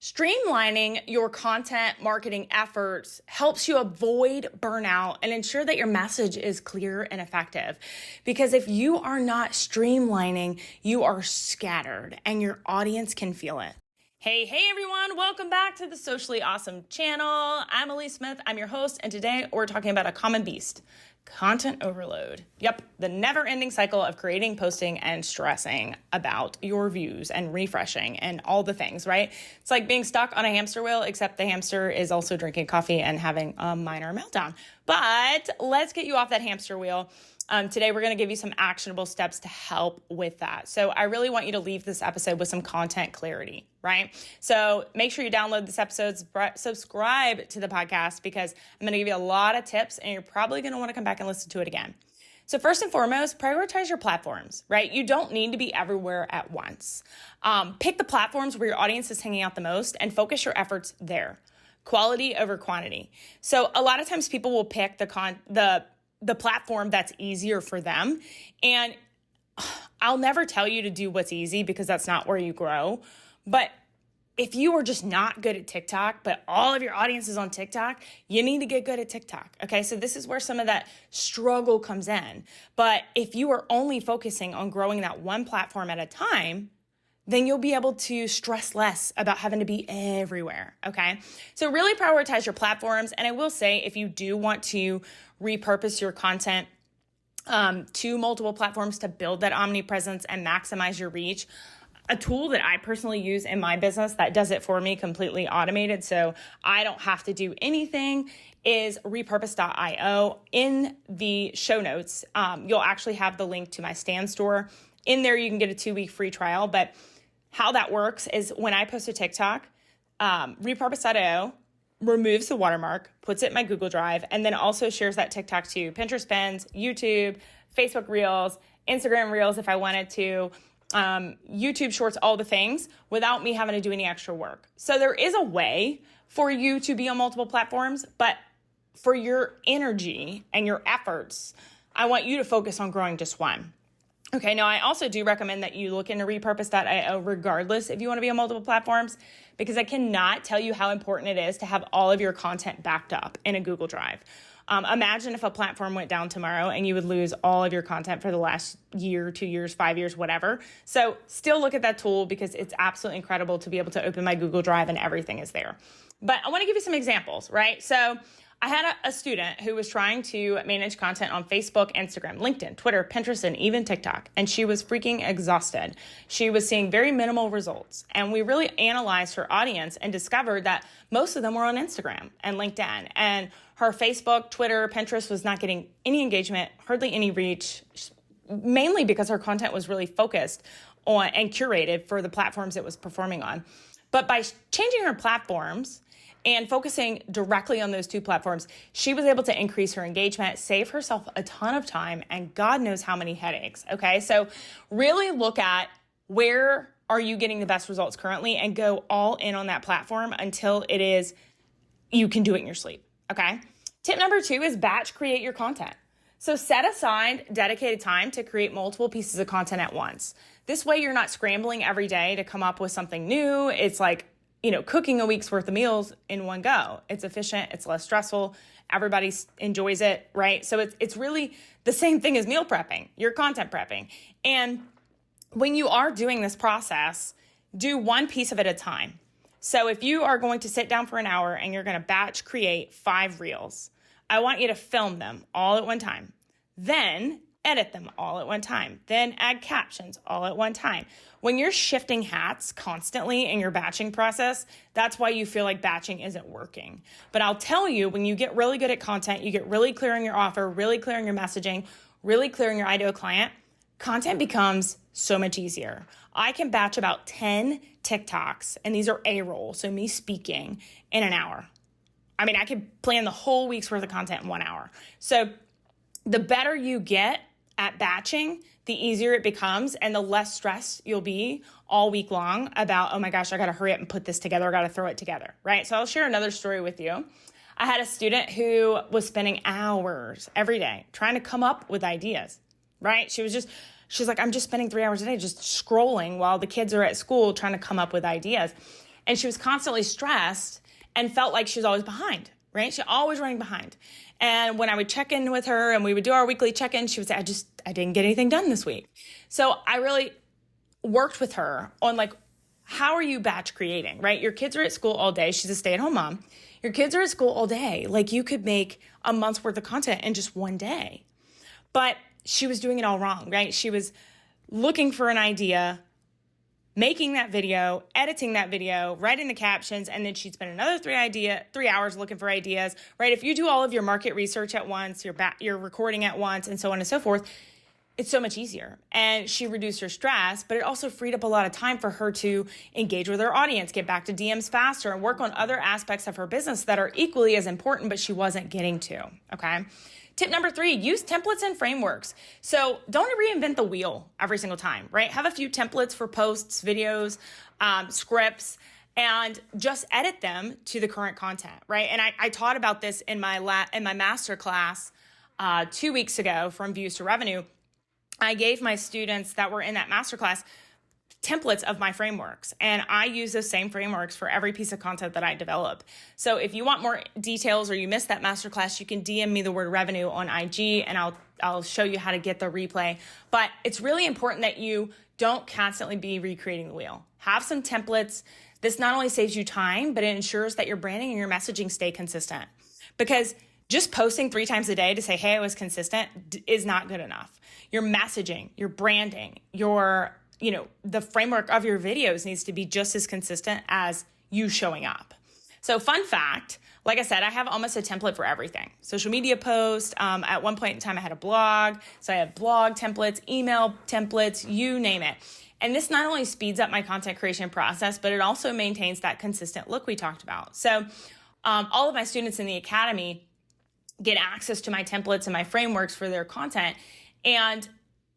Streamlining your content marketing efforts helps you avoid burnout and ensure that your message is clear and effective. Because if you are not streamlining, you are scattered and your audience can feel it. Hey everyone, welcome back to the Socially Awesome channel. I'm Alyece Smith, I'm your host, and today we're talking about a common beast. Content overload. Yep, the never-ending cycle of creating, posting, and stressing about your views and refreshing and all the things, right? It's like being stuck on a hamster wheel, except the hamster is also drinking coffee and having a minor meltdown. But let's get you off that hamster wheel. Today, we're going to give you some actionable steps to help with that. So I really want you to leave this episode with some content clarity, right? So make sure you download this episode, subscribe to the podcast, because I'm going to give you a lot of tips and you're probably going to want to come back and listen to it again. So first and foremost, prioritize your platforms, right? You don't need to be everywhere at once. Pick the platforms where your audience is hanging out the most and focus your efforts there. Quality over quantity. So a lot of times people will pick the platform that's easier for them. And I'll never tell you to do what's easy because that's not where you grow. But if you are just not good at TikTok, but all of your audience is on TikTok, you need to get good at TikTok. Okay, so this is where some of that struggle comes in. But if you are only focusing on growing that one platform at a time, then you'll be able to stress less about having to be everywhere, okay? So really prioritize your platforms. And I will say, if you do want to repurpose your content to multiple platforms to build that omnipresence and maximize your reach, a tool that I personally use in my business that does it for me, completely automated, so I don't have to do anything, is repurpose.io. In the show notes, you'll actually have the link to my Stand store. In there, you can get a 2-week free trial, but how that works is when I post a TikTok, repurpose.io removes the watermark, puts it in my Google Drive, and then also shares that TikTok to Pinterest Pins, YouTube, Facebook Reels, Instagram Reels if I wanted to, YouTube Shorts, all the things, without me having to do any extra work. So there is a way for you to be on multiple platforms, but for your energy and your efforts, I want you to focus on growing just one. Okay, now I also do recommend that you look into repurpose.io regardless if you want to be on multiple platforms, because I cannot tell you how important it is to have all of your content backed up in a Google Drive. Imagine if a platform went down tomorrow and you would lose all of your content for the last year, 2 years, 5 years, whatever. So still look at that tool because it's absolutely incredible to be able to open my Google Drive and everything is there. But I want to give you some examples, right? So I had a student who was trying to manage content on Facebook, Instagram, LinkedIn, Twitter, Pinterest, and even TikTok, and she was freaking exhausted. She was seeing very minimal results, and we really analyzed her audience and discovered that most of them were on Instagram and LinkedIn, and her Facebook, Twitter, Pinterest was not getting any engagement, hardly any reach, mainly because her content was really focused on and curated for the platforms it was performing on. But by changing her platforms and focusing directly on those two platforms, she was able to increase her engagement, save herself a ton of time, and God knows how many headaches, okay? So really look at where are you getting the best results currently and go all in on that platform until it is, you can do it in your sleep, okay? Tip number 2 is batch create your content. So set aside dedicated time to create multiple pieces of content at once. This way you're not scrambling every day to come up with something new. It's like, cooking a week's worth of meals in one go. It's efficient, it's less stressful, everybody enjoys it, right? So it's really the same thing as meal prepping, you're content prepping. And when you are doing this process, do one piece of it at a time. So if you are going to sit down for an hour and you're going to batch create 5 reels, I want you to film them all at one time. Then edit them all at one time. Then add captions all at one time. When you're shifting hats constantly in your batching process, that's why you feel like batching isn't working. But I'll tell you, when you get really good at content, you get really clear on your offer, really clear on your messaging, really clear on your ideal client, content becomes so much easier. I can batch about 10 TikToks, and these are A-roll, so me speaking, in an hour. I mean, I could plan the whole week's worth of content in 1 hour. So the better you get at batching, the easier it becomes and the less stressed you'll be all week long about, oh my gosh, I got to hurry up and put this together. I got to throw it together, right? So I'll share another story with you. I had a student who was spending hours every day trying to come up with ideas, right? She's like, I'm just spending 3 hours a day just scrolling while the kids are at school trying to come up with ideas. And she was constantly stressed and felt like she was always behind, right? She always running behind. And when I would check in with her and we would do our weekly check-in, she would say, I didn't get anything done this week. So I really worked with her on like, how are you batch creating, right? Your kids are at school all day. She's a stay-at-home mom. Your kids are at school all day. Like you could make a month's worth of content in just one day. But she was doing it all wrong, right? She was looking for an idea, making that video, editing that video, writing the captions, and then she'd spend another 3 hours looking for ideas, right? If you do all of your market research at once, you're recording at once, and so on and so forth, it's so much easier. And she reduced her stress, but it also freed up a lot of time for her to engage with her audience, get back to DMs faster, and work on other aspects of her business that are equally as important, but she wasn't getting to, okay? Tip number 3, use templates and frameworks. So don't reinvent the wheel every single time, right? Have a few templates for posts, videos, scripts, and just edit them to the current content, right? And I taught about this in my master class 2 weeks ago, From Views to Revenue. I gave my students that were in that masterclass templates of my frameworks, and I use those same frameworks for every piece of content that I develop. So if you want more details or you missed that masterclass, you can DM me the word revenue on IG, and I'll show you how to get the replay. But it's really important that you don't constantly be recreating the wheel. Have some templates. This not only saves you time, but it ensures that your branding and your messaging stay consistent. Because just posting 3 times a day to say, hey, I was consistent is not good enough. Your messaging, your branding, the framework of your videos needs to be just as consistent as you showing up. So fun fact, like I said, I have almost a template for everything. Social media posts, at one point in time I had a blog. So I have blog templates, email templates, you name it. And this not only speeds up my content creation process, but it also maintains that consistent look we talked about. So all of my students in the academy get access to my templates and my frameworks for their content. And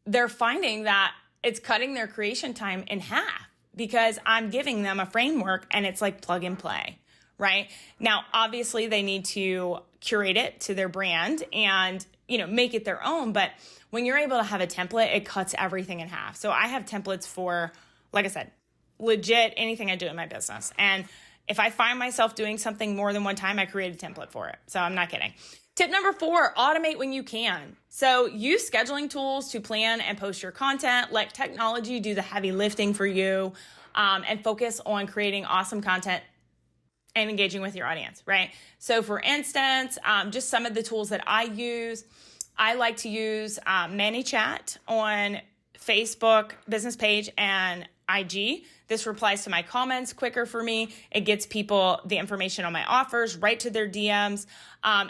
they're finding that it's cutting their creation time in half because I'm giving them a framework and it's like plug and play, right? Now, obviously they need to curate it to their brand and, make it their own. But when you're able to have a template, it cuts everything in half. So I have templates for, like I said, legit anything I do in my business. And if I find myself doing something more than one time, I create a template for it. So I'm not kidding. Tip number 4, automate when you can. So use scheduling tools to plan and post your content. Let technology do the heavy lifting for you, and focus on creating awesome content and engaging with your audience, right? So for instance, just some of the tools that I use, I like to use ManyChat on Facebook business page and IG. This replies to my comments quicker for me. It gets people the information on my offers right to their DMs.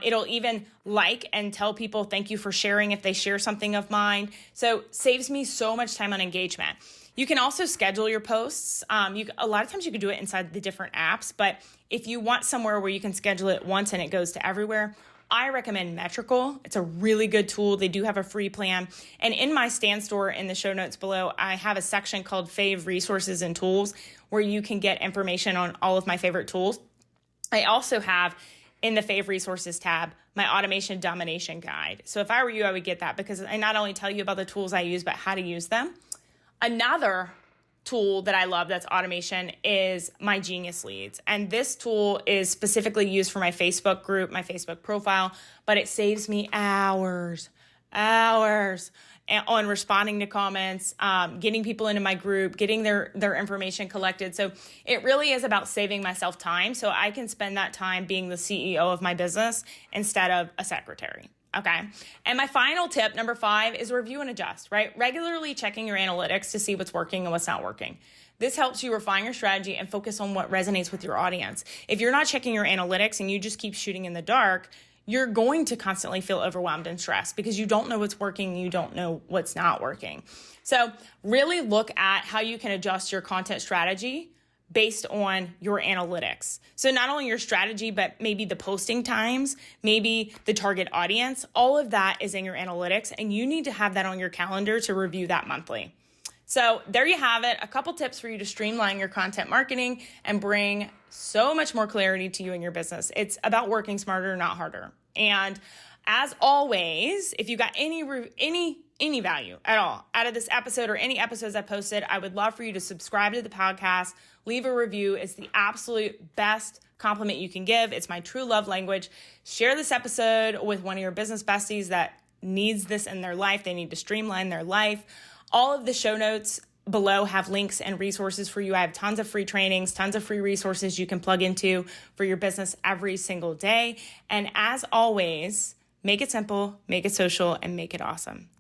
It'll even like and tell people thank you for sharing if they share something of mine. So saves me so much time on engagement. You can also schedule your posts. A lot of times you can do it inside the different apps, but if you want somewhere where you can schedule it once and it goes to everywhere, I recommend Metrical. It's a really good tool. They do have a free plan. And in my Stand Store in the show notes below, I have a section called Fave Resources and Tools where you can get information on all of my favorite tools. I also have in the Fave Resources tab my Automation Domination Guide. So if I were you, I would get that because I not only tell you about the tools I use, but how to use them. Another tool that I love that's automation is my Genius Leads. And this tool is specifically used for my Facebook group, my Facebook profile, but it saves me hours on responding to comments, getting people into my group, getting their information collected. So it really is about saving myself time so I can spend that time being the CEO of my business instead of a secretary. Okay. And my final tip, number 5, is review and adjust, right? Regularly checking your analytics to see what's working and what's not working. This helps you refine your strategy and focus on what resonates with your audience. If you're not checking your analytics and you just keep shooting in the dark, you're going to constantly feel overwhelmed and stressed because you don't know what's working, you don't know what's not working. So really look at how you can adjust your content strategy based on your analytics. So not only your strategy, but maybe the posting times, maybe the target audience, all of that is in your analytics, and you need to have that on your calendar to review that monthly. So there you have it, a couple tips for you to streamline your content marketing and bring so much more clarity to you and your business. It's about working smarter, not harder. And as always, if you got any value at all out of this episode or any episodes I posted, I would love for you to subscribe to the podcast, leave a review. It's the absolute best compliment you can give. It's my true love language. Share this episode with one of your business besties that needs this in their life. They need to streamline their life. All of the show notes below have links and resources for you. I have tons of free trainings, tons of free resources you can plug into for your business every single day. And as always, make it simple, make it social, and make it awesome.